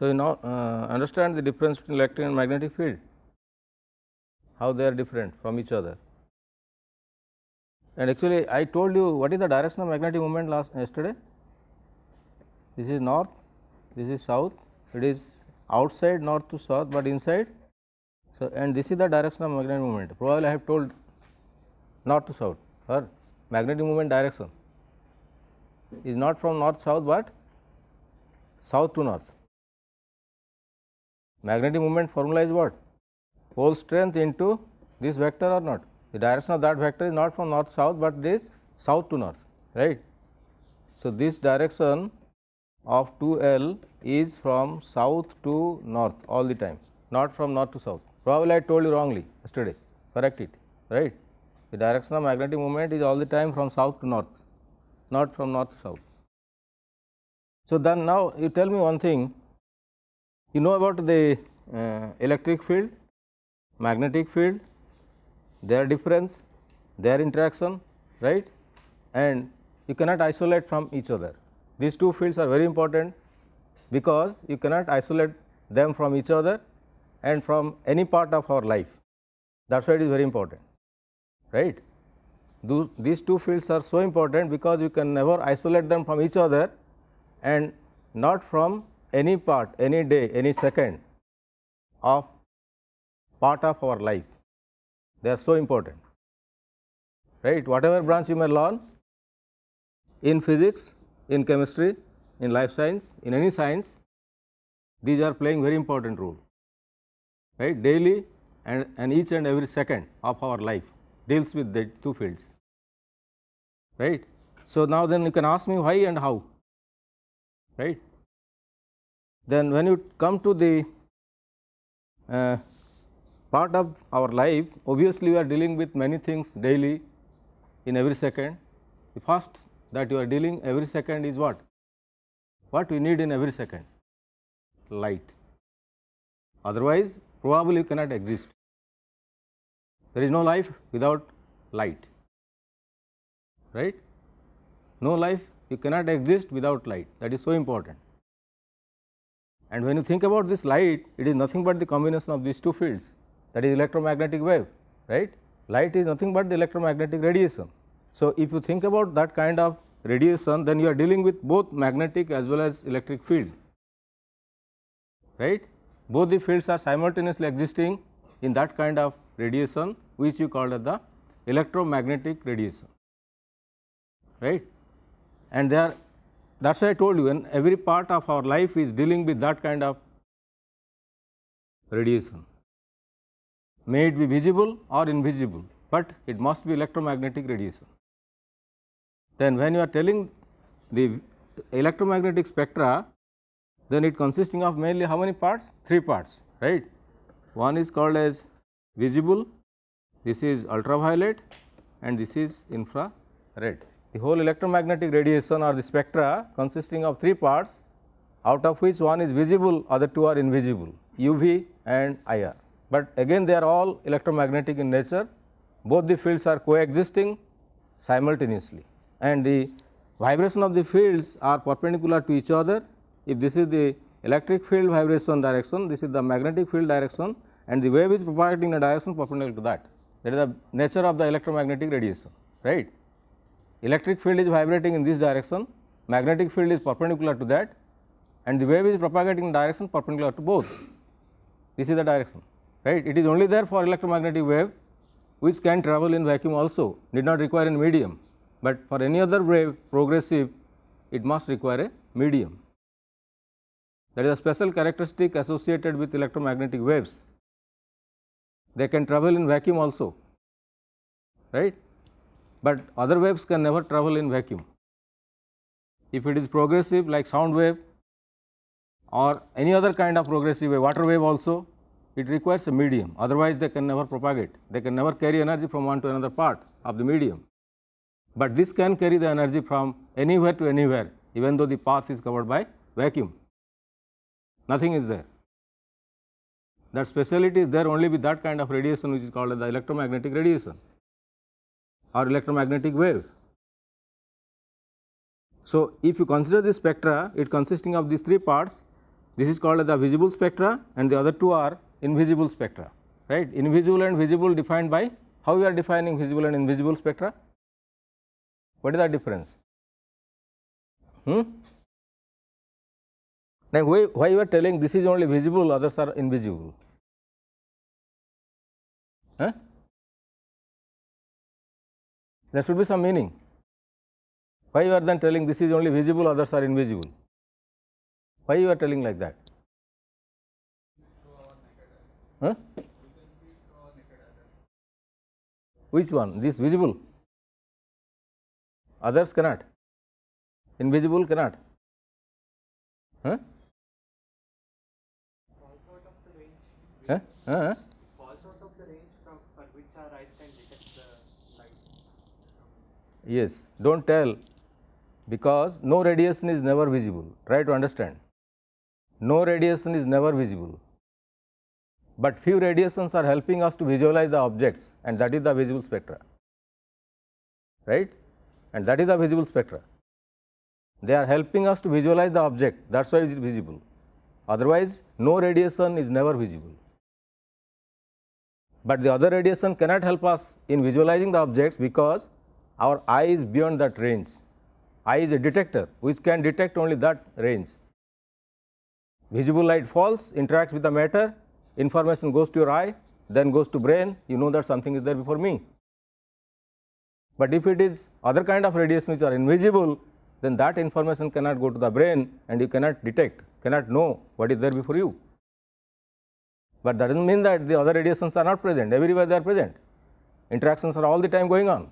So, you now understand the difference between electric and magnetic field, how they are different from each other. And actually I told you what is the direction of magnetic moment yesterday. This is north, this is south, it is outside north to south, but inside. So, and this is the direction of magnetic moment. Probably I have told north to south, or magnetic moment direction is not from north south, but south to north. Magnetic moment formula is what? Pole strength into this vector or not. The direction of that vector is not from north south, but it is south to north, right. So, this direction of 2L is from south to north all the time, not from north to south. Probably I told you wrongly yesterday, correct it, right. The direction of magnetic moment is all the time from south to north, not from north to south. So, then now you tell me one thing, you know about the electric field, magnetic field, their difference, their interaction, right, and you cannot isolate from each other. These two fields are very important, because you cannot isolate them from each other and from any part of our life. That is why it is very important, right. These two fields are so important, because you can never isolate them from each other and not from any part, any day, any second of part of our life. They are so important, right. Whatever branch you may learn in physics, in chemistry, in life science, in any science, these are playing very important role, right. Daily and each and every second of our life deals with the two fields, right. So, now then you can ask me why and how, right. Then when you come to the part of our life, obviously we are dealing with many things daily in every second. The first that you are dealing every second is what? What we need in every second? Light. Otherwise, probably you cannot exist. There is no life without light, right. No life, you cannot exist without light, that is so important. And when you think about this light, it is nothing but the combination of these two fields, that is electromagnetic wave, right. Light is nothing but the electromagnetic radiation. So, if you think about that kind of radiation, then you are dealing with both magnetic as well as electric field, right. Both the fields are simultaneously existing in that kind of radiation, which you call as the electromagnetic radiation, right. And they are, that is why I told you, when every part of our life is dealing with that kind of radiation, may it be visible or invisible, but it must be electromagnetic radiation. Then when you are telling the electromagnetic spectra, then it consisting of mainly how many parts? 3 parts, right. One is called as visible, this is ultraviolet, and this is infrared. The whole electromagnetic radiation or the spectra consisting of 3 parts, out of which one is visible, other 2 are invisible, UV and IR. But again they are all electromagnetic in nature, both the fields are coexisting simultaneously, and the vibration of the fields are perpendicular to each other. If this is the electric field vibration direction, this is the magnetic field direction, and the wave is propagating in a direction perpendicular to that. That is the nature of the electromagnetic radiation, right. Electric field is vibrating in this direction, magnetic field is perpendicular to that, and the wave is propagating in direction perpendicular to both. This is the direction, right. It is only there for electromagnetic wave, which can travel in vacuum also, need not require a medium, but for any other wave progressive, it must require a medium. That is a special characteristic associated with electromagnetic waves. They can travel in vacuum also, right, but other waves can never travel in vacuum. If it is progressive like sound wave or any other kind of progressive wave, water wave also, it requires a medium, otherwise they can never propagate, they can never carry energy from one to another part of the medium. But this can carry the energy from anywhere to anywhere, even though the path is covered by vacuum, nothing is there. That speciality is there only with that kind of radiation, which is called the electromagnetic radiation or electromagnetic wave. So, if you consider this spectra, it consisting of these 3 parts, This is called as the visible spectra and the other two are invisible spectra, right. Invisible and visible defined by, how we are defining visible and invisible spectra? What is the difference? Now, why you are telling this is only visible, others are invisible? Huh? There should be some meaning. Why you are then telling this is only visible, others are invisible? Why you are telling like that? Huh? Which one? This visible? Others cannot. Invisible cannot. Huh? Falls out of the range. Huh? Huh? Falls out of the range for which our eyes can detect the light. Yes, do not tell, because no radiation is never visible. Try to understand. No radiation is never visible, but few radiations are helping us to visualize the objects, and that is the visible spectra, right, and that is the visible spectra. They are helping us to visualize the object, that is why it is visible. Otherwise, no radiation is never visible, but the other radiation cannot help us in visualizing the objects, because our eye is beyond that range. Eye is a detector which can detect only that range. Visible light falls, interacts with the matter, information goes to your eye, then goes to brain, you know that something is there before me. But if it is other kind of radiation which are invisible, then that information cannot go to the brain and you cannot detect, cannot know what is there before you. But that does not mean that the other radiations are not present, everywhere they are present. Interactions are all the time going on,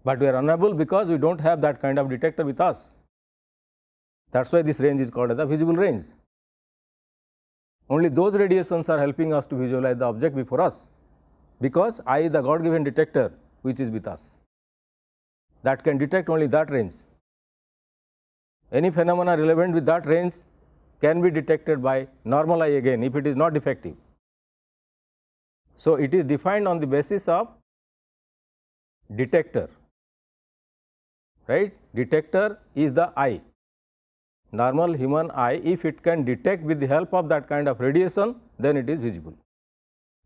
but we are unable because we do not have that kind of detector with us. That is why this range is called as the visible range. Only those radiations are helping us to visualize the object before us, because eye is the God given detector which is with us, that can detect only that range. Any phenomena relevant with that range can be detected by normal eye again if it is not defective. So, it is defined on the basis of detector, right. Detector is the eye. Normal human eye, if it can detect with the help of that kind of radiation, then it is visible,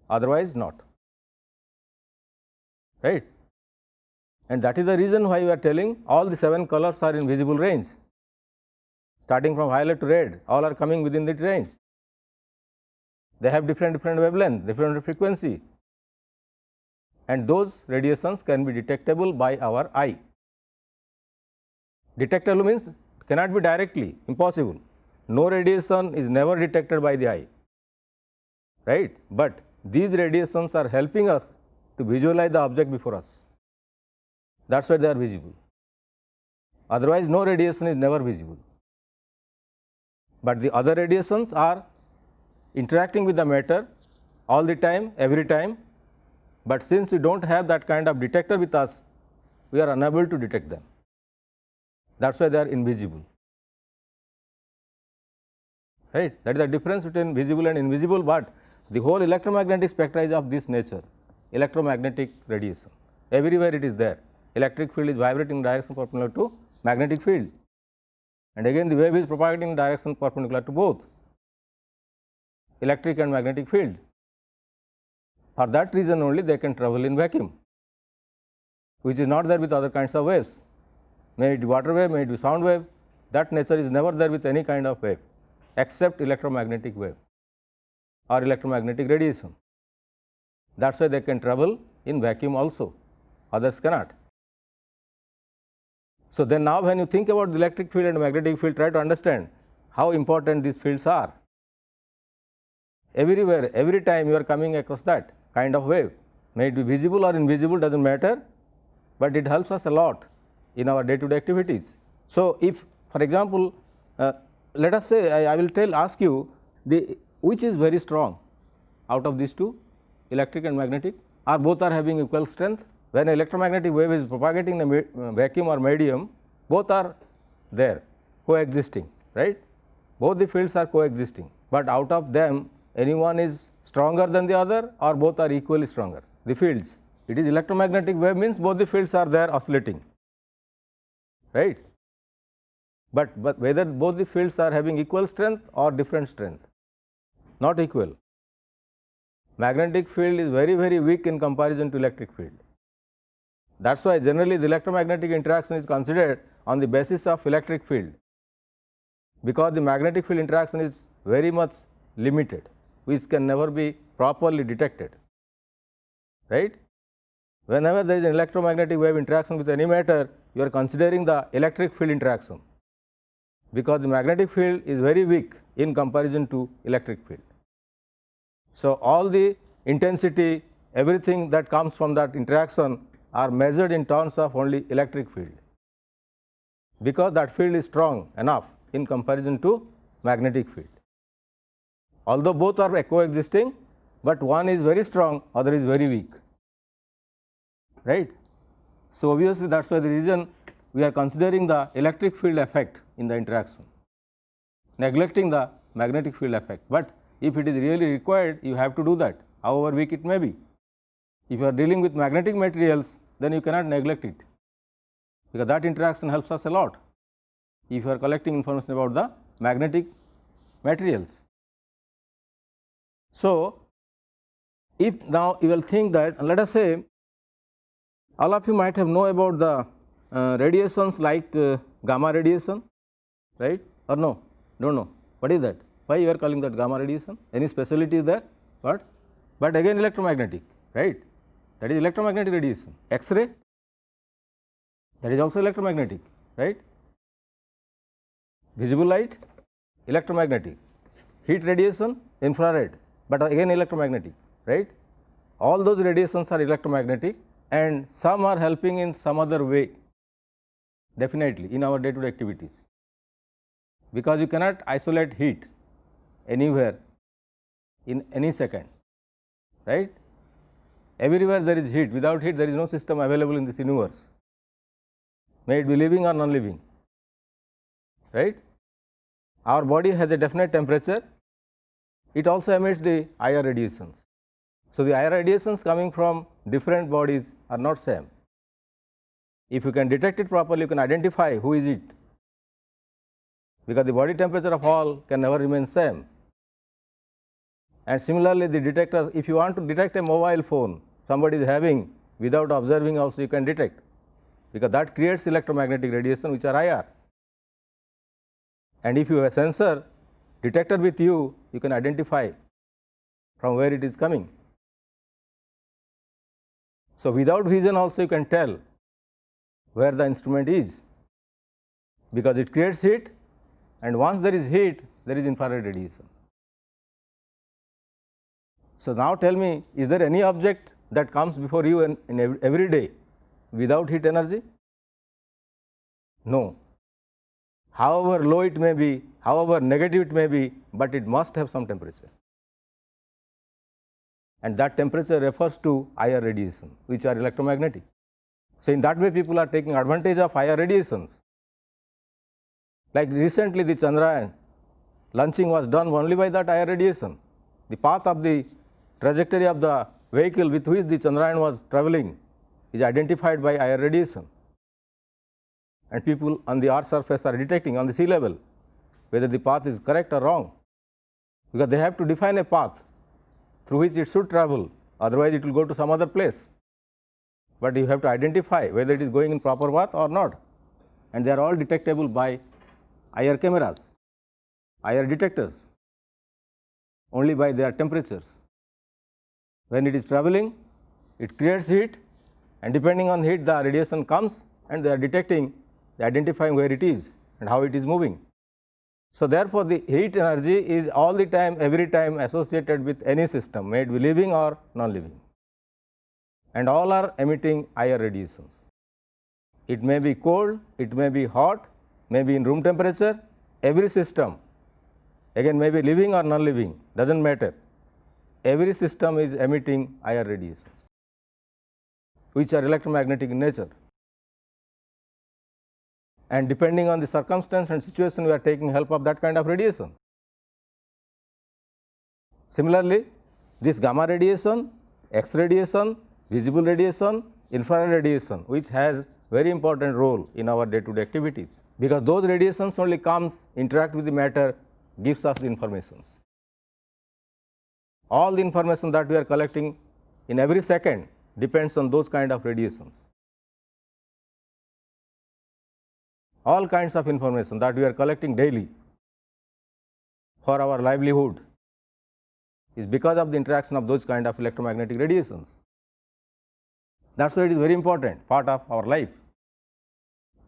otherwise not, right. And that is the reason why we are telling all the 7 colors are in visible range, starting from violet to red, all are coming within that range. They have different wavelength, different frequency, and those radiations can be detectable by our eye. Detectable means cannot be directly, impossible. No radiation is never detected by the eye, right, but these radiations are helping us to visualize the object before us. That is why they are visible. Otherwise, no radiation is never visible, but the other radiations are interacting with the matter all the time, every time, but since we do not have that kind of detector with us, we are unable to detect them. That is why they are invisible, right. That is the difference between visible and invisible, but the whole electromagnetic spectra is of this nature, electromagnetic radiation. Everywhere it is there. Electric field is vibrating in direction perpendicular to magnetic field, and again the wave is propagating in direction perpendicular to both electric and magnetic field. For that reason only they can travel in vacuum, which is not there with other kinds of waves. May it be water wave, may it be sound wave, that nature is never there with any kind of wave except electromagnetic wave or electromagnetic radiation. That is why they can travel in vacuum also, others cannot. So, then now when you think about the electric field and magnetic field, try to understand how important these fields are. Everywhere, every time you are coming across that kind of wave, may it be visible or invisible, does not matter, but it helps us a lot in our day to day activities. So, if for example, let us say I will ask you which is very strong out of these two, electric and magnetic, or both are having equal strength. When an electromagnetic wave is propagating in a vacuum or medium, both are there coexisting, right. Both the fields are coexisting, but out of them any one is stronger than the other or both are equally stronger. The fields, it is electromagnetic wave means both the fields are there oscillating, right. but whether both the fields are having equal strength or different strength, not equal. Magnetic field is very weak in comparison to electric field. That is why generally the electromagnetic interaction is considered on the basis of electric field, because the magnetic field interaction is very much limited, which can never be properly detected, right. Whenever there is an electromagnetic wave interaction with any matter, you are considering the electric field interaction, because the magnetic field is very weak in comparison to electric field. So, all the intensity, everything that comes from that interaction are measured in terms of only electric field, because that field is strong enough in comparison to magnetic field. Although both are coexisting, but one is very strong, other is very weak, right. So, obviously, that is why the reason we are considering the electric field effect in the interaction, neglecting the magnetic field effect, but if it is really required, you have to do that, however weak it may be. If you are dealing with magnetic materials, then you cannot neglect it, because that interaction helps us a lot if you are collecting information about the magnetic materials. So, if now you will think that, let us say all of you might have know about the radiations like gamma radiation, right, or no, do not know, what is that, why you are calling that gamma radiation, any speciality is there, what, but again electromagnetic, right, that is electromagnetic radiation. X-ray, that is also electromagnetic, right. Visible light, electromagnetic. Heat radiation, infrared, but again electromagnetic, right. All those radiations are electromagnetic, and some are helping in some other way, definitely in our day to day activities, because you cannot isolate heat anywhere in any second, right. Everywhere there is heat, without heat there is no system available in this universe, may it be living or non living, right. Our body has a definite temperature, it also emits the IR radiations. So, the IR radiations coming from different bodies are not same. If you can detect it properly, you can identify who is it, because the body temperature of all can never remain same. And similarly, the detector, if you want to detect a mobile phone somebody is having, without observing also you can detect, because that creates electromagnetic radiation which are IR. And if you have a sensor detector with you, you can identify from where it is coming. So, without vision also you can tell where the instrument is, because it creates heat, and once there is heat there is infrared radiation. So, now tell me, is there any object that comes before you in every day without heat energy? No. However low it may be, however negative it may be, but it must have some temperature, and that temperature refers to IR radiation which are electromagnetic. So, in that way people are taking advantage of IR radiations. Like recently the Chandrayaan launching was done only by that IR radiation. The path of the trajectory of the vehicle with which the Chandrayaan was travelling is identified by IR radiation, and people on the earth surface are detecting on the sea level whether the path is correct or wrong, because they have to define a path through which it should travel, otherwise it will go to some other place. But you have to identify whether it is going in proper path or not, and they are all detectable by IR cameras, IR detectors, only by their temperatures. When it is travelling, it creates heat, and depending on heat the radiation comes, and they are detecting, they are identifying where it is and how it is moving. So, therefore, the heat energy is all the time, every time associated with any system, may it be living or non living, and all are emitting IR radiations. It may be cold, it may be hot, may be in room temperature, every system, again may be living or non living, does not matter, every system is emitting IR radiations which are electromagnetic in nature, and depending on the circumstance and situation we are taking help of that kind of radiation. Similarly, this gamma radiation, X radiation, visible radiation, infrared radiation which has very important role in our day to day activities, because those radiations only comes, interact with the matter, gives us the informations. All the information that we are collecting in every second depends on those kind of radiations. All kinds of information that we are collecting daily for our livelihood is because of the interaction of those kind of electromagnetic radiations. That is why it is very important part of our life.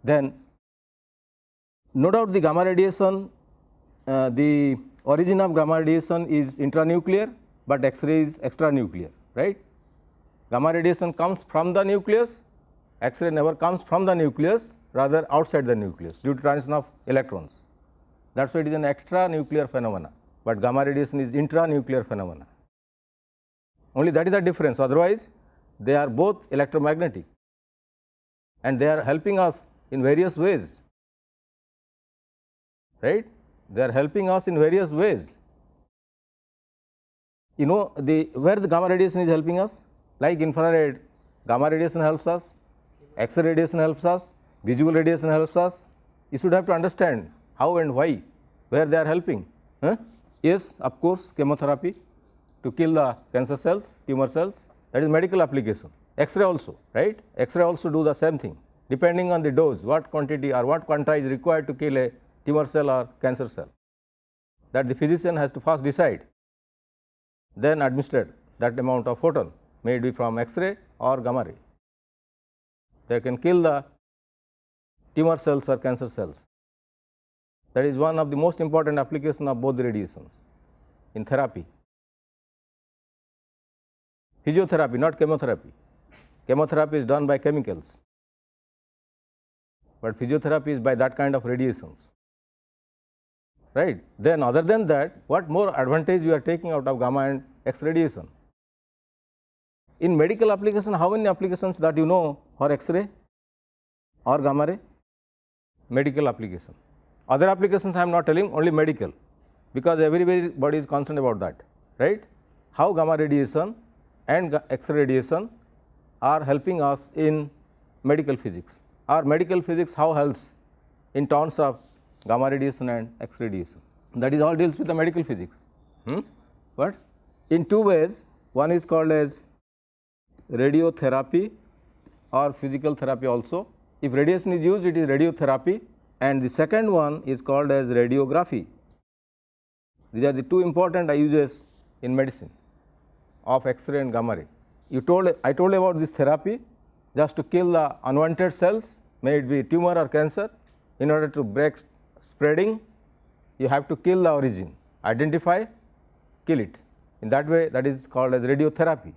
Then no doubt the gamma radiation, the origin of gamma radiation is intranuclear, but X-ray is extranuclear, right. Gamma radiation comes from the nucleus, X-ray never comes from the nucleus, rather outside the nucleus due to transition of electrons. That is why it is an extranuclear phenomena, but gamma radiation is intranuclear phenomena. Only that is the difference, otherwise they are both electromagnetic and they are helping us in various ways, right. They are helping us in various ways. You know where the gamma radiation is helping us, like infrared, gamma radiation helps us, X-ray radiation helps us, visible radiation helps us. You should have to understand how and why, where they are helping. Yes, of course, chemotherapy to kill the cancer cells, tumor cells, that is medical application. X-ray also, right. X-ray also do the same thing, depending on the dose, what quantity or what quanta is required to kill a tumor cell or cancer cell, that the physician has to first decide, then administer that amount of photon, may it be from X-ray or gamma ray, that can kill the tumor cells or cancer cells. That is one of the most important application of both the radiations in therapy. Physiotherapy, not chemotherapy. Chemotherapy is done by chemicals, but physiotherapy is by that kind of radiations, right. Then other than that, what more advantage you are taking out of gamma and X radiation? In medical application, how many applications that you know for X-ray or gamma ray? Medical application. Other applications I am not telling, only medical, because everybody is concerned about that, right. How gamma radiation and X-ray radiation are helping us in medical physics, or medical physics how helps in terms of gamma radiation and X radiation. That is all deals with the medical physics. But in two ways, one is called as radiotherapy or physical therapy also. If radiation is used, it is radiotherapy, and the second one is called as radiography. These are the two important uses in medicine of X-ray and gamma ray. I told you about this therapy just to kill the unwanted cells, may it be tumor or cancer. In order to break spreading, you have to kill the origin, identify, kill it. In that way, that is called as radiotherapy.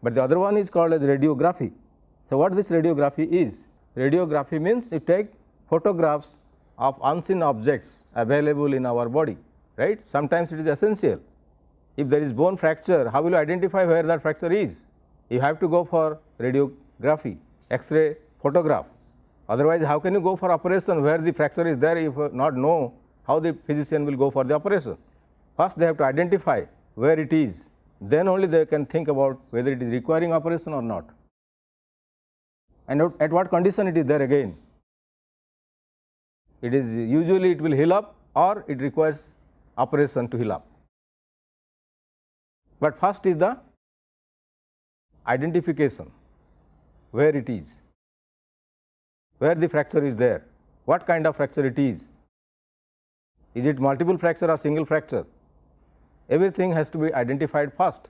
But the other one is called as radiography. So, what this radiography is? Radiography means you take photographs of unseen objects available in our body, right. Sometimes it is essential. If there is bone fracture, how will you identify where that fracture is? You have to go for radiography, X-ray photograph. Otherwise, how can you go for operation where the fracture is there if you not know how the physician will go for the operation? First they have to identify where it is, then only they can think about whether it is requiring operation or not, and at what condition it is there again. It is usually it will heal up or it requires operation to heal up. But first is the identification, where it is, where the fracture is there, what kind of fracture it is it multiple fracture or single fracture? Everything has to be identified first,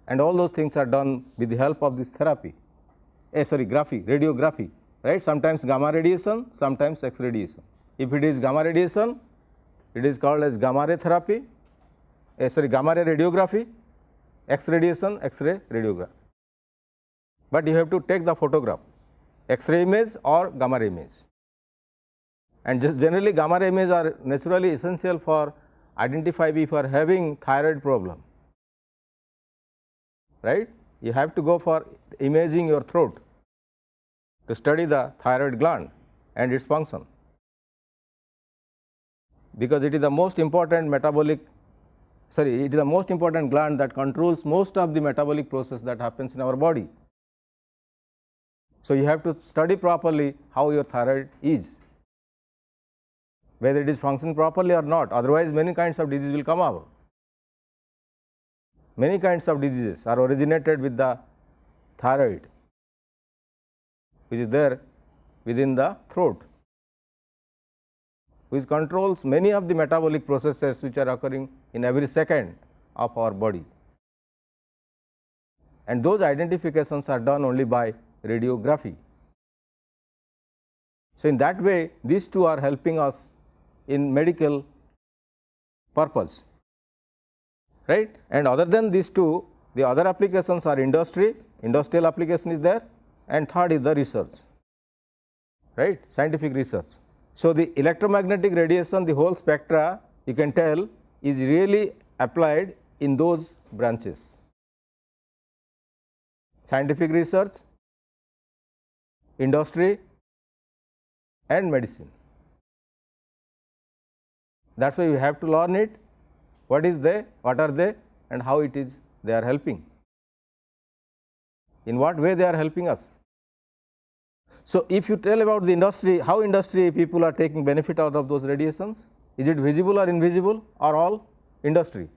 and all those things are done with the help of this therapy, radiography, right. Sometimes gamma radiation, sometimes X radiation. If it is gamma radiation, it is called as gamma ray therapy, gamma ray radiography, X radiation, X-ray radiography. But you have to take the photograph, X-ray image or gamma ray image, and just generally gamma ray images are naturally essential for identify if you are having thyroid problem, right. You have to go for imaging your throat to study the thyroid gland and its function, because it is the most important it is the most important gland that controls most of the metabolic process that happens in our body. So, you have to study properly how your thyroid is, whether it is functioning properly or not, otherwise many kinds of disease will come out. Many kinds of diseases are originated with the thyroid, which is there within the throat, which controls many of the metabolic processes which are occurring in every second of our body. And those identifications are done only by radiography. So, in that way these two are helping us in medical purpose, right. And other than these two, the other applications are industrial application is there, and third is the research, right, scientific research. So, the electromagnetic radiation, the whole spectra you can tell is really applied in those branches: scientific research, industry and medicine. That is why you have to learn it, what is they, what are they, and how it is they are helping, in what way they are helping us. So, if you tell about the industry, how industry people are taking benefit out of those radiations, is it visible or invisible, or all industry?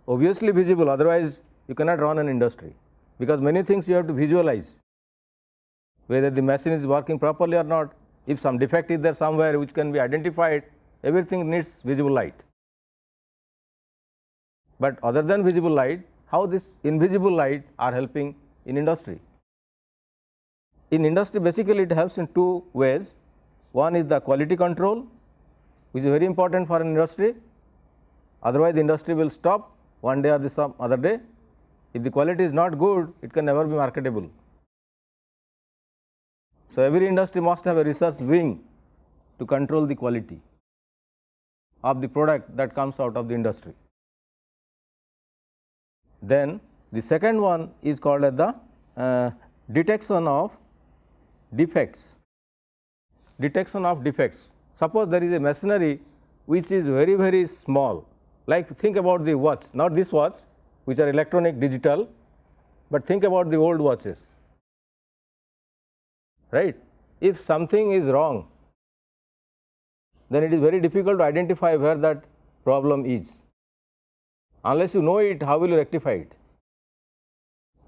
Obviously visible, otherwise you cannot run an industry, because many things you have to visualize, whether the machine is working properly or not, if some defect is there somewhere which can be identified, everything needs visible light. But other than visible light, how this invisible light are helping in industry? In industry basically it helps in two ways. One is the quality control, which is very important for an industry, otherwise the industry will stop one day or some other day. If the quality is not good, it can never be marketable. So, every industry must have a research wing to control the quality of the product that comes out of the industry. Then the second one is called as the detection of defects. Detection of defects. Suppose there is a machinery which is very, very small, like think about the watch, not this watch which are electronic digital, but think about the old watches, right. If something is wrong, then it is very difficult to identify where that problem is. Unless you know it, how will you rectify it,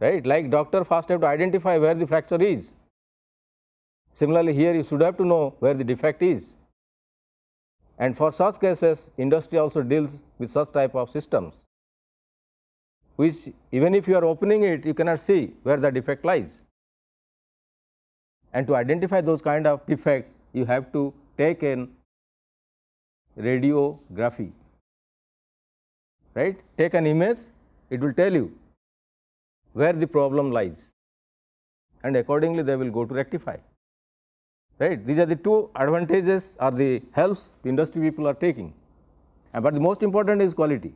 right. Like doctor first have to identify where the fracture is. Similarly, here you should have to know where the defect is, and for such cases industry also deals with such type of systems, which even if you are opening it, you cannot see where the defect lies. And to identify those kind of defects, you have to take in radiography, right. Take an image, it will tell you where the problem lies, and accordingly they will go to rectify, right. These are the two advantages or the helps the industry people are taking, but the most important is quality,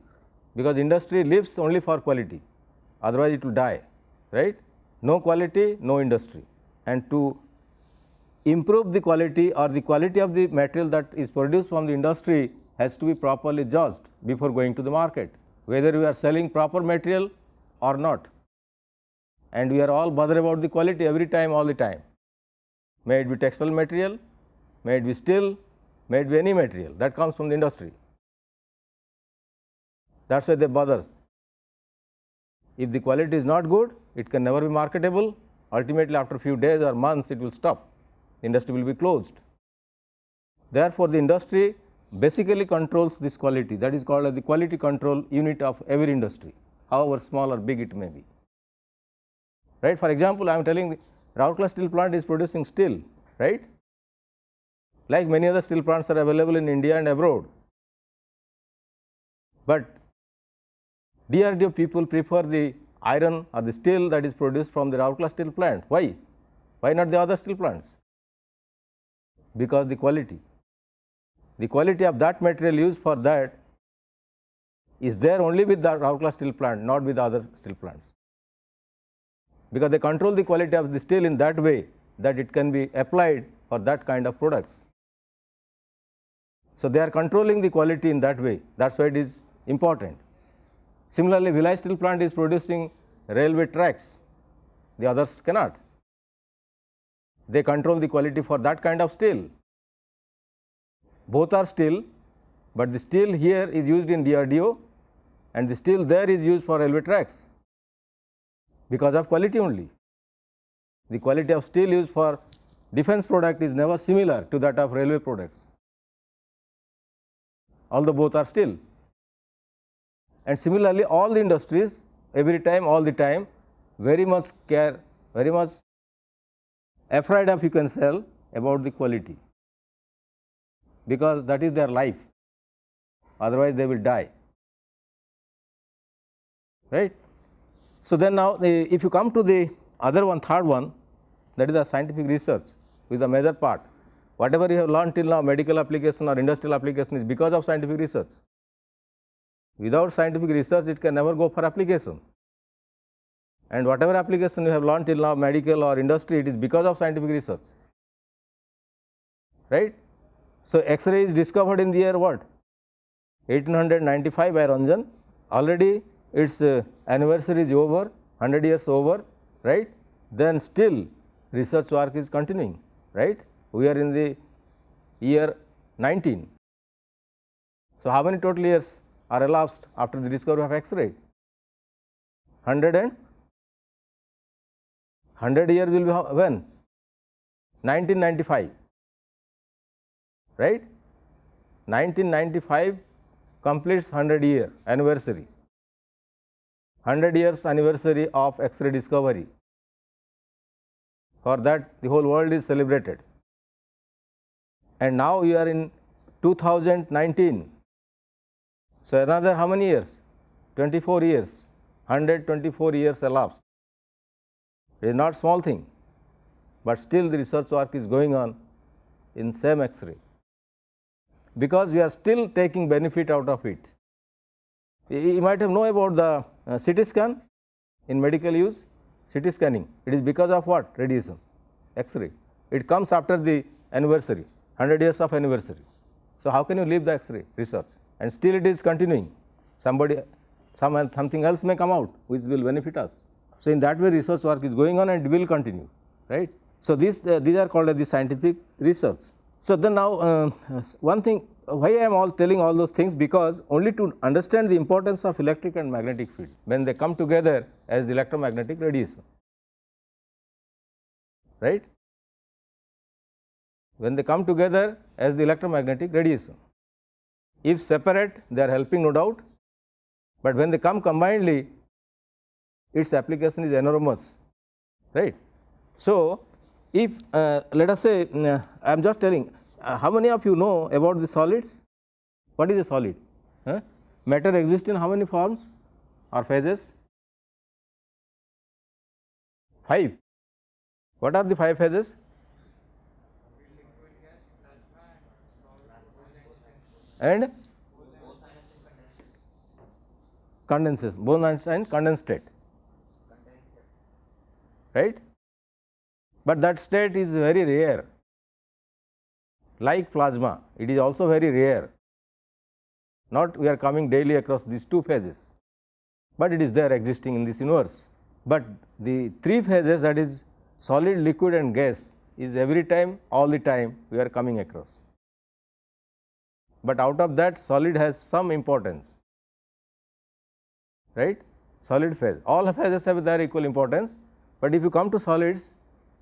because industry lives only for quality, otherwise it will die, right. No quality, no industry. And to improve the quality or the quality of the material that is produced from the industry has to be properly judged before going to the market, whether we are selling proper material or not. And we are all bothered about the quality every time, all the time, may it be textile material, may it be steel, may it be any material that comes from the industry. That is why they bother. If the quality is not good, it can never be marketable. Ultimately, after a few days or months, it will stop. The industry will be closed. Therefore, the industry basically controls this quality, that is called as the quality control unit of every industry, however small or big it may be, right. For example, I am telling the Rourkela steel plant is producing steel, right, like many other steel plants are available in India and abroad, but DRDO people prefer the iron or the steel that is produced from the Rourkela steel plant. Why? Why not the other steel plants? Because the quality of that material used for that is there only with the Rourkela steel plant, not with other steel plants, because they control the quality of the steel in that way that it can be applied for that kind of products. So, they are controlling the quality in that way, that is why it is important. Similarly, Bhilai steel plant is producing railway tracks, the others cannot. They control the quality for that kind of steel. Both are steel, but the steel here is used in DRDO and the steel there is used for railway tracks because of quality only. The quality of steel used for defense product is never similar to that of railway products, although both are steel. And similarly, all the industries every time, all the time, very much care, very much afraid of, you can sell, about the quality, because that is their life, otherwise they will die, right. So, then now if you come to the other one, third one, that is the scientific research with the major part. Whatever you have learned till now, medical application or industrial application, is because of scientific research. Without scientific research, it can never go for application, and whatever application you have learned till now, medical or industry, it is because of scientific research, right. So, X-ray is discovered in the year what? 1895 by Ranjan. Already its anniversary is over, 100 years over, right. Then still research work is continuing, right. We are in the year 19. So, how many total years are elapsed after the discovery of X-ray? 100 years will be when? 1995, right. 1995 completes 100-year anniversary, 100 years anniversary of X-ray discovery. For that the whole world is celebrated, and now we are in 2019. So, another how many years? 24 years, 124 years elapsed. It is not small thing, but still the research work is going on in same X-ray, because we are still taking benefit out of it. You might have known about the CT scan in medical use. CT scanning, it is because of what? Radiation, X-ray. It comes after the anniversary, 100 years of anniversary. So, how can you leave the X-ray research? And still it is continuing. Something else may come out which will benefit us. So, in that way research work is going on and will continue, right. So, these are called as the scientific research. So, then now one thing, why I am telling all those things, because only to understand the importance of electric and magnetic field when they come together as the electromagnetic radiation, right. When they come together as the electromagnetic radiation, if separate they are helping, no doubt, but when they come combinedly, its application is enormous, right. So, if let us say I am just telling, how many of you know about the solids? What is a solid? Matter exists in how many forms or phases? 5. What are the 5 phases? And condensation, Bose-Einstein condensate, right. But that state is very rare, like plasma, it is also very rare. Not we are coming daily across these 2 phases, but it is there existing in this universe. But the 3 phases, that is solid, liquid and gas, is every time, all the time we are coming across. But out of that, solid has some importance, right. Solid phase, all phases have their equal importance, but if you come to solids,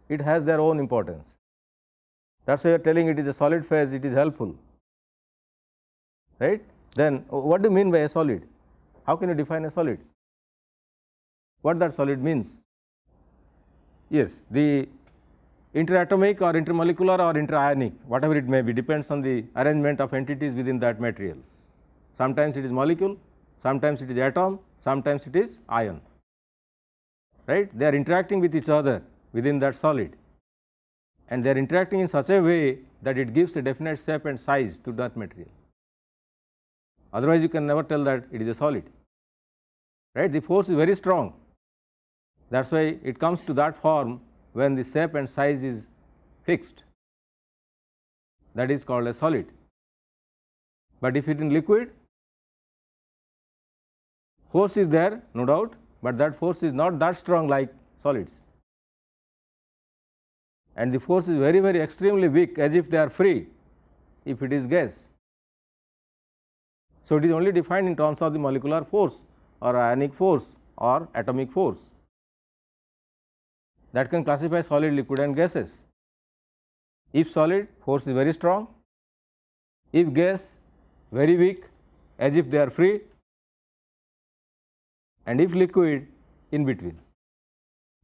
it has their own importance. That is why you are telling it is a solid phase, it is helpful, right. Then what do you mean by a solid? How can you define a solid? What that solid means? Yes, the interatomic or intermolecular or interionic, whatever it may be, depends on the arrangement of entities within that material. Sometimes it is molecule, sometimes it is atom, sometimes it is ion, right. They are interacting with each other within that solid, and they are interacting in such a way that it gives a definite shape and size to that material. Otherwise, you can never tell that it is a solid, right. The force is very strong. That is why it comes to that form when the shape and size is fixed, that is called a solid. But if it is in liquid, force is there, no doubt, but that force is not that strong like solids. and the force is very extremely weak, as if they are free if it is gas. So, it is only defined in terms of the molecular force or ionic force or atomic force that can classify solid, liquid and gases. If solid, force is very strong; if gas, very weak, as if they are free, and if liquid, in between,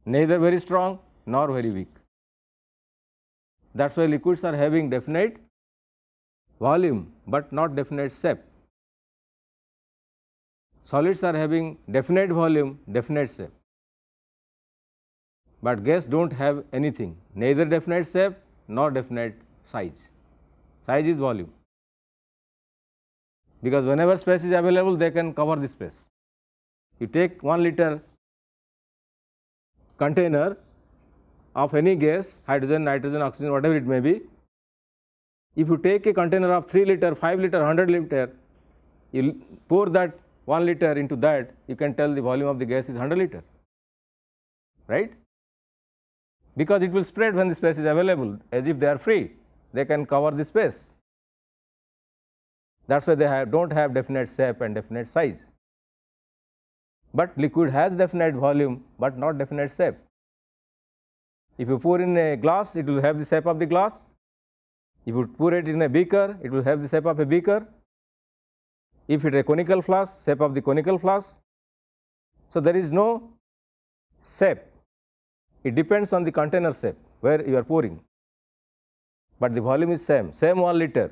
neither very strong nor very weak. That is why liquids are having definite volume, but not definite shape. Solids are having definite volume, definite shape, but gas do not have anything, neither definite shape nor definite size. Size is volume, because whenever space is available, they can cover the space. You take 1 liter container of any gas, hydrogen, nitrogen, oxygen, whatever it may be. If you take a container of 3 liter, 5 liter, 100 liter, you pour that 1 liter into that, you can tell the volume of the gas is 100 liter, right? Because it will spread when the space is available, as if they are free, they can cover the space. That is why they do not have definite shape and definite size. But liquid has definite volume, but not definite shape. If you pour in a glass, it will have the shape of the glass. If you pour it in a beaker, it will have the shape of a beaker. If it is a conical flask, shape of the conical flask. So, there is no shape, it depends on the container shape where you are pouring, but the volume is same. 1 liter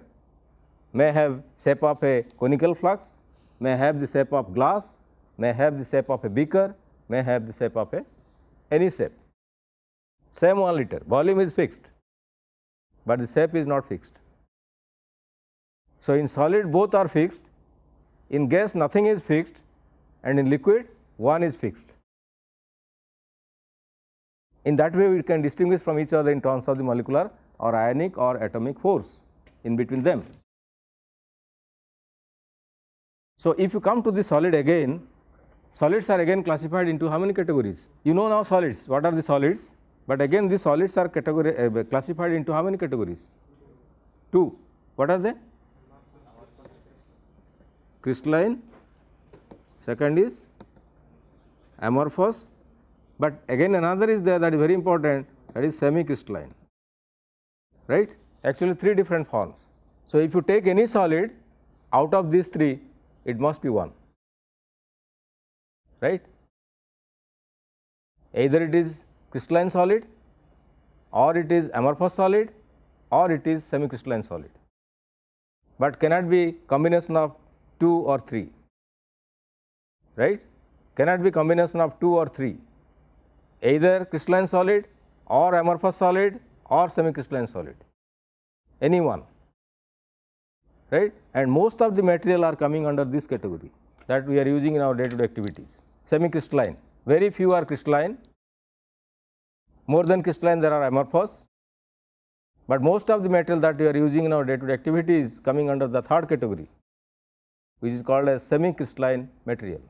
may have shape of a conical flask, may have the shape of glass, may have the shape of a beaker, may have the shape of any shape. 1 liter, volume is fixed, but the shape is not fixed. So, in solid both are fixed, in gas nothing is fixed, and in liquid one is fixed. In that way we can distinguish from each other in terms of the molecular or ionic or atomic force in between them. So, if you come to the solid again, solids are again classified into how many categories? You know now solids, what are the solids, but again these solids are classified into how many categories? 2. What are they? Crystalline, second is amorphous, but again another is there that is very important, that is semi crystalline, right? Actually 3 different forms. So, if you take any solid out of these 3, it must be one, right? Either it is crystalline solid, or it is amorphous solid, or it is semi crystalline solid, but cannot be combination of 2 or 3, right? Cannot be combination of 2 or 3, either crystalline solid or amorphous solid or semi crystalline solid, any one, right? And most of the material are coming under this category that we are using in our day to day activities. Semi crystalline, very few are crystalline, more than crystalline there are amorphous, but most of the material that we are using in our day to day activities is coming under the third category, which is called as semi crystalline material,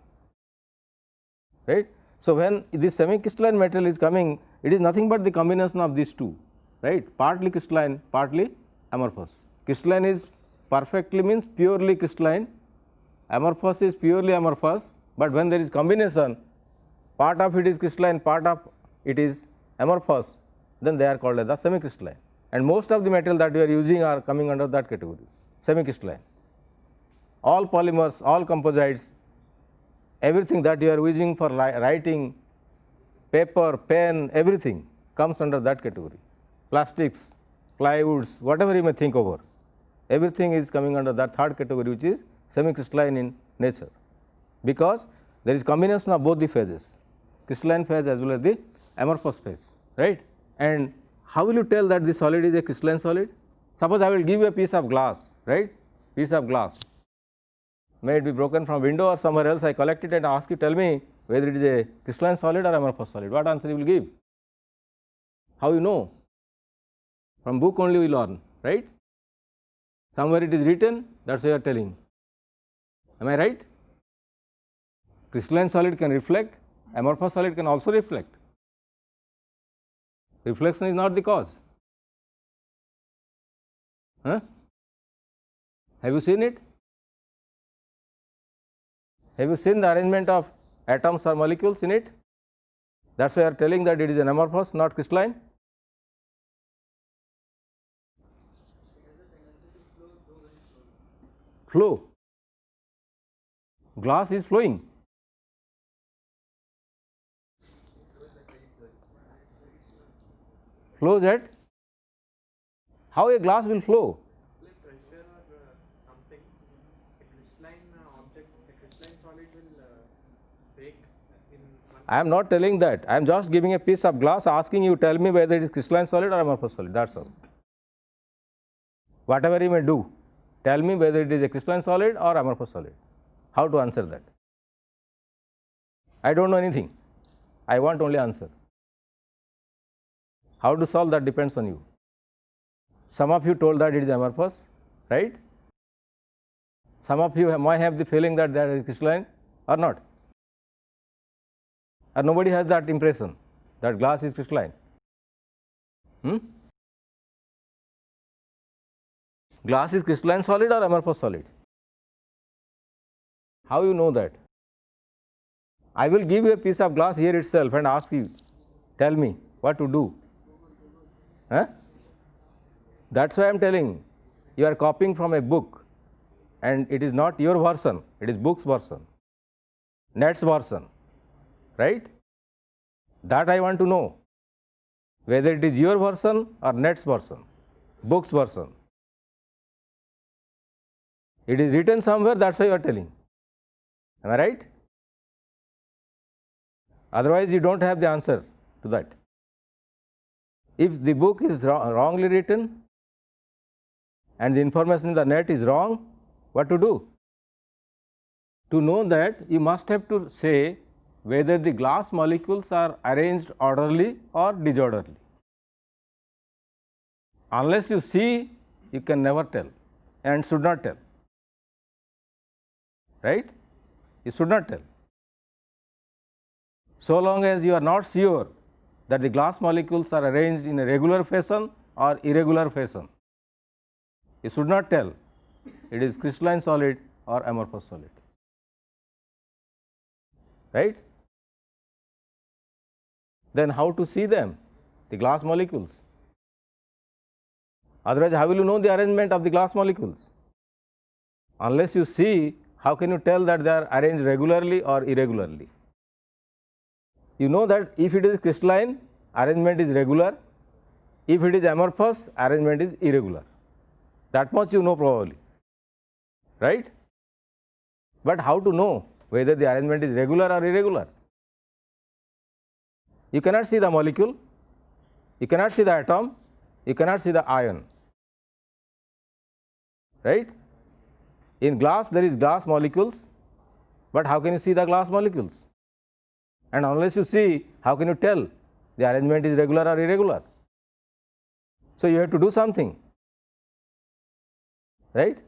right. So, when this semi crystalline material is coming, it is nothing but the combination of these 2, right, partly crystalline, partly amorphous. Crystalline is perfectly means purely crystalline, amorphous is purely amorphous, but when there is combination, part of it is crystalline, part of it is amorphous, then they are called as the semi crystalline, and most of the material that we are using are coming under that category, semi crystalline. All polymers, all composites, everything that you are using for writing, paper, pen, everything comes under that category. Plastics, plywoods, whatever you may think over, everything is coming under that third category, which is semi crystalline in nature, because there is combination of both the phases, crystalline phase as well as the amorphous phase, right. And how will you tell that this solid is a crystalline solid? Suppose I will give you a piece of glass, right, piece of glass, may it be broken from window or somewhere else, I collect it and ask you, tell me whether it is a crystalline solid or amorphous solid, what answer you will give? How you know? From book only we learn, right. Somewhere it is written, that is why you are telling, am I right? Crystalline solid can reflect, amorphous solid can also reflect, Reflection is not the cause. Huh? Have you seen it? Have you seen the arrangement of atoms or molecules in it? That is why you are telling that it is an amorphous, not crystalline. Flow. Glass is flowing. Flows at? How a glass will flow? Pressure or something. A crystalline object, a crystalline solid will break in one. I am not telling that. I am just giving a piece of glass, asking you, tell me whether it is crystalline solid or amorphous solid. That is all. Whatever you may do, tell me whether it is a crystalline solid or amorphous solid. How to answer that? I do not know anything. I want only answer. How to solve that depends on you. Some of you told that it is amorphous, right? Some of you might have the feeling that that is crystalline or not. Or nobody has that impression that glass is crystalline. Glass is crystalline solid or amorphous solid? How you know that? I will give you a piece of glass here itself and ask you, tell me what to do. Huh? That is why I am telling you are copying from a book and it is not your version, it is book's version, net's version, right? That I want to know whether it is your version or net's version, book's version. It is written somewhere, that is why you are telling. Am I right? Otherwise, you do not have the answer to that. If the book is wrongly written and the information in the net is wrong, what to do? To know that, you must have to say whether the glass molecules are arranged orderly or disorderly. Unless you see, you can never tell and should not tell, right? You should not tell. So long as you are not sure that the glass molecules are arranged in a regular fashion or irregular fashion, you should not tell it is crystalline solid or amorphous solid, right? Then how to see them, the glass molecules? Otherwise, how will you know the arrangement of the glass molecules? Unless you see, how can you tell that they are arranged regularly or irregularly? You know that if it is crystalline, arrangement is regular. If it is amorphous, arrangement is irregular. That much you know probably, right? But how to know whether the arrangement is regular or irregular? You cannot see the molecule, you cannot see the atom, you cannot see the ion, right? In glass there is glass molecules, but how can you see the glass molecules? And unless you see, how can you tell the arrangement is regular or irregular? So you have to do something, right?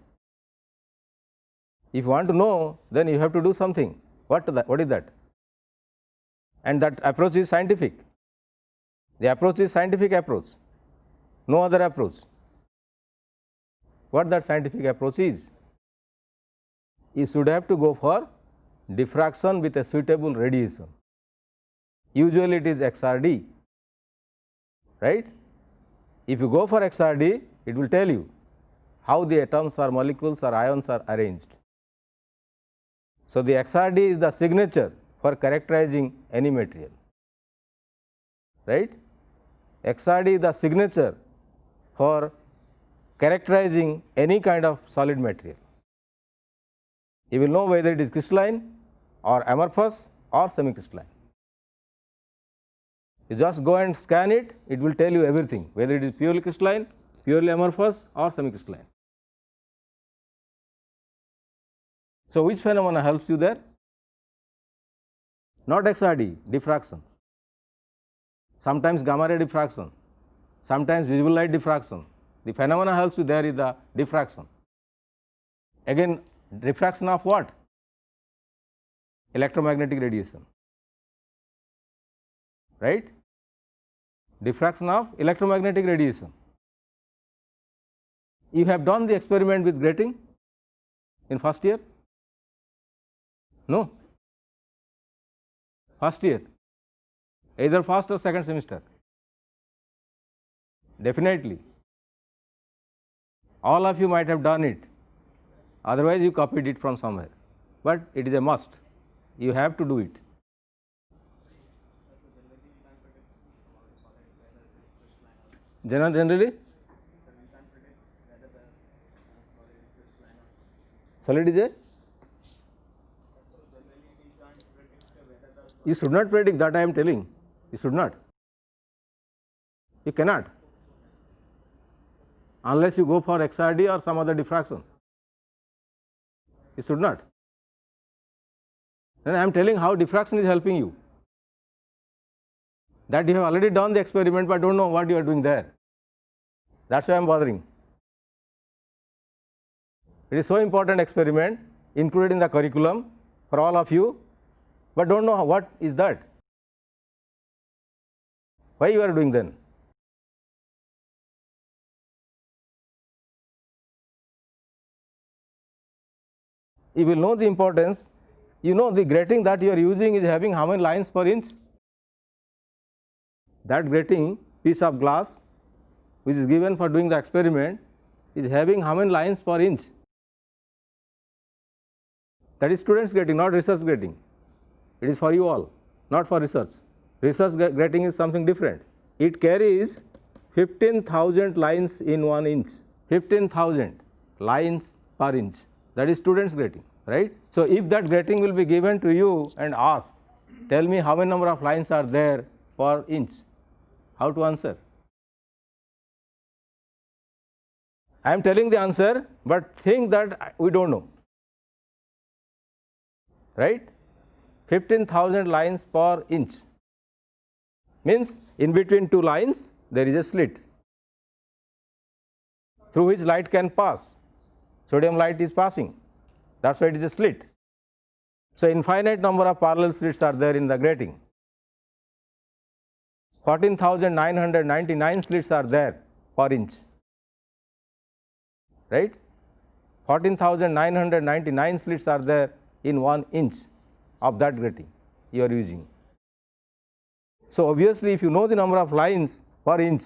If you want to know, then you have to do something. What is that? And that approach is scientific. The approach is scientific approach, no other approach. What that scientific approach is? You should have to go for diffraction with a suitable radiation. Usually it is XRD, right? If you go for XRD, it will tell you how the atoms or molecules or ions are arranged. So the XRD is the signature for characterizing any material, right? XRD is the signature for characterizing any kind of solid material. You will know whether it is crystalline or amorphous or semi-crystalline. You just go and scan it, it will tell you everything, whether it is purely crystalline, purely amorphous or semi-crystalline. So which phenomena helps you there? Not XRD, diffraction. Sometimes gamma ray diffraction, sometimes visible light diffraction. The phenomena helps you there is the diffraction. Again, diffraction of what? Electromagnetic radiation, right? diffraction of electromagnetic radiation. You have done the experiment with grating in first year? No? First year, either first or second semester? Definitely. All of you might have done it, otherwise you copied it from somewhere, but it is a must. You have to do it. Generally, solid is a, you should not predict, that I am telling. You should not. You cannot, unless you go for XRD or some other diffraction. You should not. Then I am telling how diffraction is helping you. That you have already done the experiment but don't know what you are doing there. That's why I am bothering. It is so important experiment included in the curriculum for all of you, but don't know what is that. Why you are doing then? You will know the importance. You know the grating that you are using is having how many lines per inch? That grating piece of glass which is given for doing the experiment is having how many lines per inch? That is students grating, not research grating. It is for you all, not for research. Research grating is something different. It carries 15,000 lines in 1 inch, 15,000 lines per inch. That is students grating, right? So if that grating will be given to you and asked, tell me how many number of lines are there per inch, how to answer? I am telling the answer, but think that we don't know, right? 15,000 lines per inch means in between two lines there is a slit through which light can pass. Sodium light is passing, that's why it is a slit. So infinite number of parallel slits are there in the grating. 14,999 slits are there per inch, right? 14,999 slits are there in 1 inch of that grating you are using. So obviously if you know the number of lines per inch,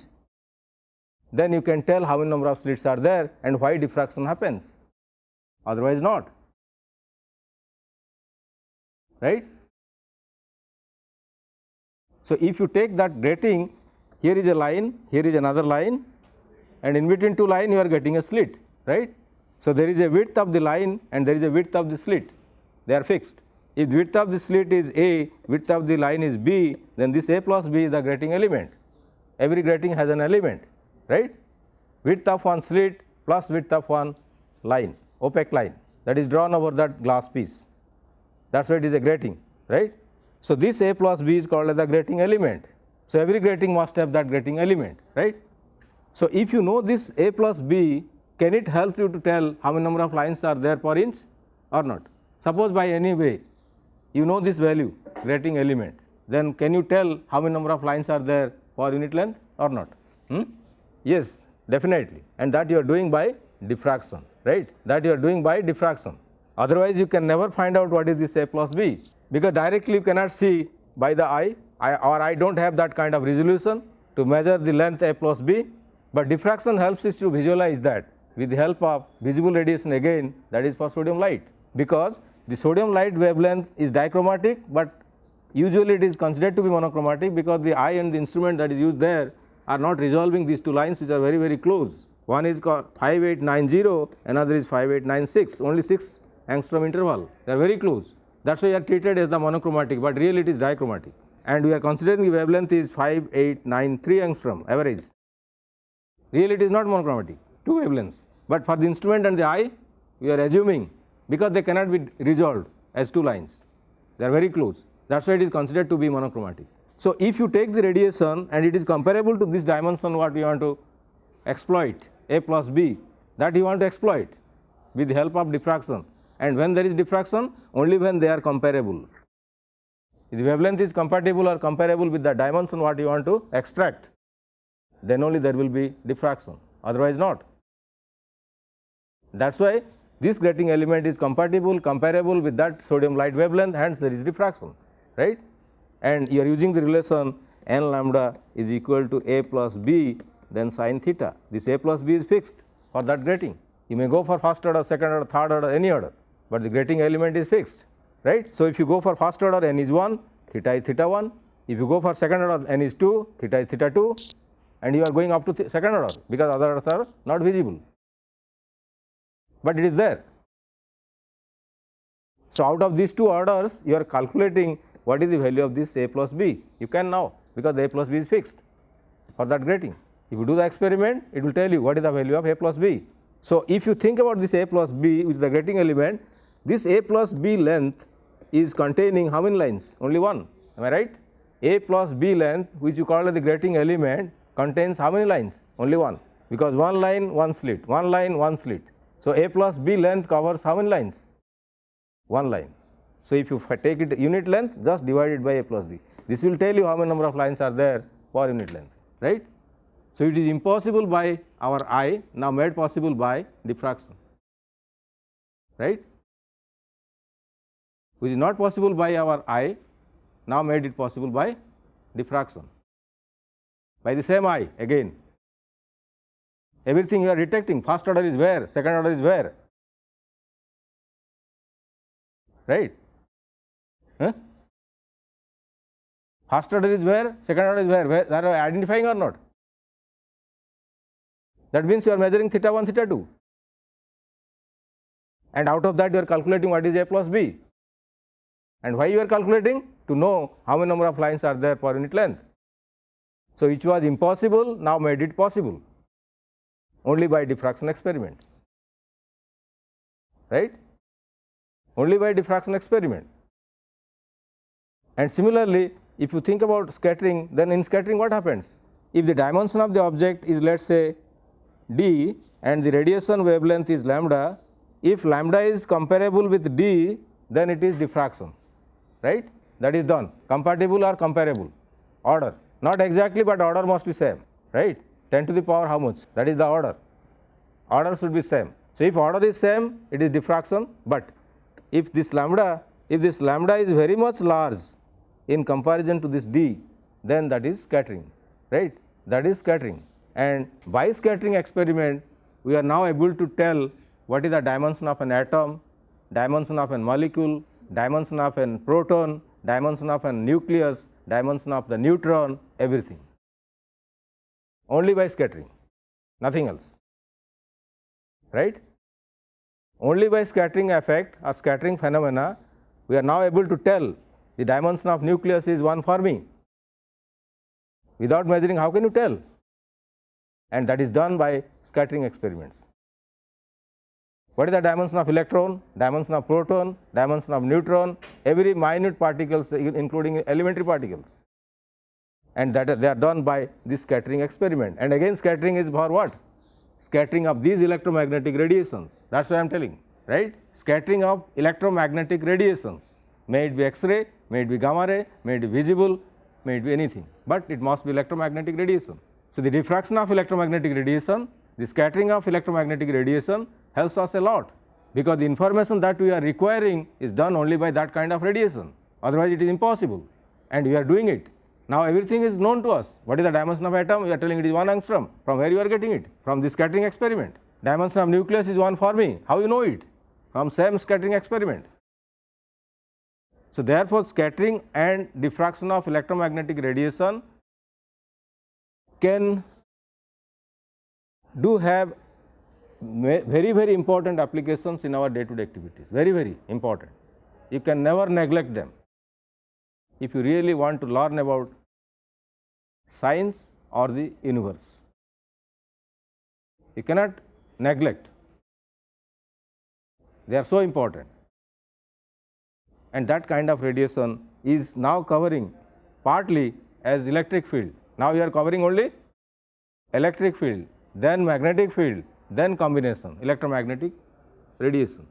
then you can tell how many number of slits are there and why diffraction happens, otherwise not, right? So if you take that grating, here is a line, here is another line, and in between two lines you are getting a slit, right? So there is a width of the line and there is a width of the slit, they are fixed. If the width of the slit is A, width of the line is B, then this A plus B is the grating element. Every grating has an element, right? Width of one slit plus width of one line, opaque line, that is drawn over that glass piece. That's why it is a grating, right? So this A plus B is called as the grating element. So every grating must have that grating element, right? So if you know this A plus B, can it help you to tell how many number of lines are there per inch or not? Suppose by any way you know this value, grating element, then can you tell how many number of lines are there per unit length or not? Yes, definitely, and that you are doing by diffraction, right? That you are doing by diffraction. Otherwise you can never find out what is this A plus B, because directly you cannot see by the eye, or I don't have that kind of resolution to measure the length A plus B, but diffraction helps us to visualize that with the help of visible radiation again, that is for sodium light, because the sodium light wavelength is dichromatic, but usually it is considered to be monochromatic because the eye and the instrument that is used there are not resolving these two lines which are very, very close. One is called 5890, another is 5896, only 6 angstrom interval, they are very close. That's why they are treated as the monochromatic, but really it is dichromatic, and we are considering the wavelength is 5893 angstrom average. Really it is not monochromatic, two wavelengths, but for the instrument and the eye we are assuming, because they cannot be resolved as two lines, they are very close, that's why it is considered to be monochromatic. So if you take the radiation and it is comparable to this dimension what we want to exploit, A plus B, that you want to exploit with the help of diffraction, and when there is diffraction, only when they are comparable. If the wavelength is compatible or comparable with the dimension what you want to extract, then only there will be diffraction, otherwise not. That is why this grating element is compatible, comparable with that sodium light wavelength, hence there is diffraction, right. And you are using the relation n lambda is equal to a plus b then sin theta. This a plus b is fixed for that grating. You may go for first order, second order, third order, any order, but the grating element is fixed, right. So, if you go for first order, n is 1, theta is theta 1. If you go for second order, n is 2, theta is theta 2, and you are going up to second order because other orders are not visible, but it is there. So, out of these two orders, you are calculating what is the value of this a plus b. You can now, because the a plus b is fixed for that grating. If you do the experiment, it will tell you what is the value of a plus b. So, if you think about this a plus b with the grating element, this a plus b length is containing how many lines? Only one, am I right? A plus b length, which you call the grating element, contains how many lines? Only one, because one line, one slit, one line, one slit. So, a plus b length covers how many lines? One line. So, if you take it unit length, just divide it by a plus b. This will tell you how many number of lines are there per unit length, right. So, it is impossible by our eye, now made possible by diffraction, right, which is not possible by our eye, now made it possible by diffraction, by the same eye again. Everything you are detecting, first order is where, second order is where, right. First order is where, second order is where they are identifying or not? That means you are measuring theta 1, theta 2, and out of that you are calculating what is a plus b. And why you are calculating? To know how many number of lines are there per unit length. So, which was impossible, now made it possible only by diffraction experiment, right, only by diffraction experiment. And similarly, if you think about scattering, then in scattering what happens? If the dimension of the object is, let us say, d and the radiation wavelength is lambda, if lambda is comparable with d, then it is diffraction, right. That is done, compatible or comparable, order, not exactly, but order must be same, right, 10 to the power how much, that is the order, order should be same. So, if order is same, it is diffraction, but if this lambda is very much large in comparison to this d, then that is scattering, right, that is scattering. And by scattering experiment, we are now able to tell what is the dimension of an atom, dimension of a molecule, dimension of a proton, dimension of a nucleus, dimension of the neutron, everything, only by scattering, nothing else, right. Only by scattering effect or scattering phenomena, we are now able to tell the dimension of nucleus is 1 Fermi. Without measuring, how can you tell? And that is done by scattering experiments. What is the dimension of electron, dimension of proton, dimension of neutron, every minute particles, including elementary particles, and that they are done by this scattering experiment. And again, scattering is for what? Scattering of these electromagnetic radiations, that is why I am telling, right, scattering of electromagnetic radiations, may it be X-ray, may it be gamma ray, may it be visible, may it be anything, but it must be electromagnetic radiation. So, the diffraction of electromagnetic radiation, the scattering of electromagnetic radiation helps us a lot, because the information that we are requiring is done only by that kind of radiation, otherwise it is impossible, and we are doing it. Now, everything is known to us. What is the dimension of atom? We are telling it is 1 angstrom. From where you are getting it? From the scattering experiment. Dimension of nucleus is 1 Fermi. How you know it? From same scattering experiment. So, therefore, scattering and diffraction of electromagnetic radiation can do have very, very important applications in our day-to-day activities, very, very important. You can never neglect them. If you really want to learn about science or the universe, you cannot neglect, they are so important. And that kind of radiation is now covering partly as electric field. Now, you are covering only electric field, then magnetic field, then combination electromagnetic radiation,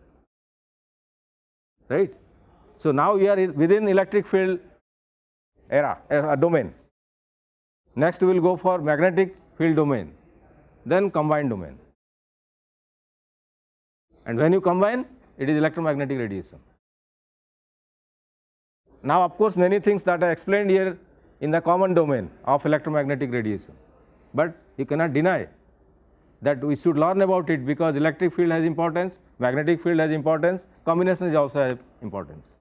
right. So, now we are within electric field era, domain. Next we will go for magnetic field domain, then combined domain. And when you combine, it is electromagnetic radiation. Now, of course, many things that I explained here in the common domain of electromagnetic radiation, but you cannot deny that we should learn about it, because electric field has importance, magnetic field has importance, combination is also has importance.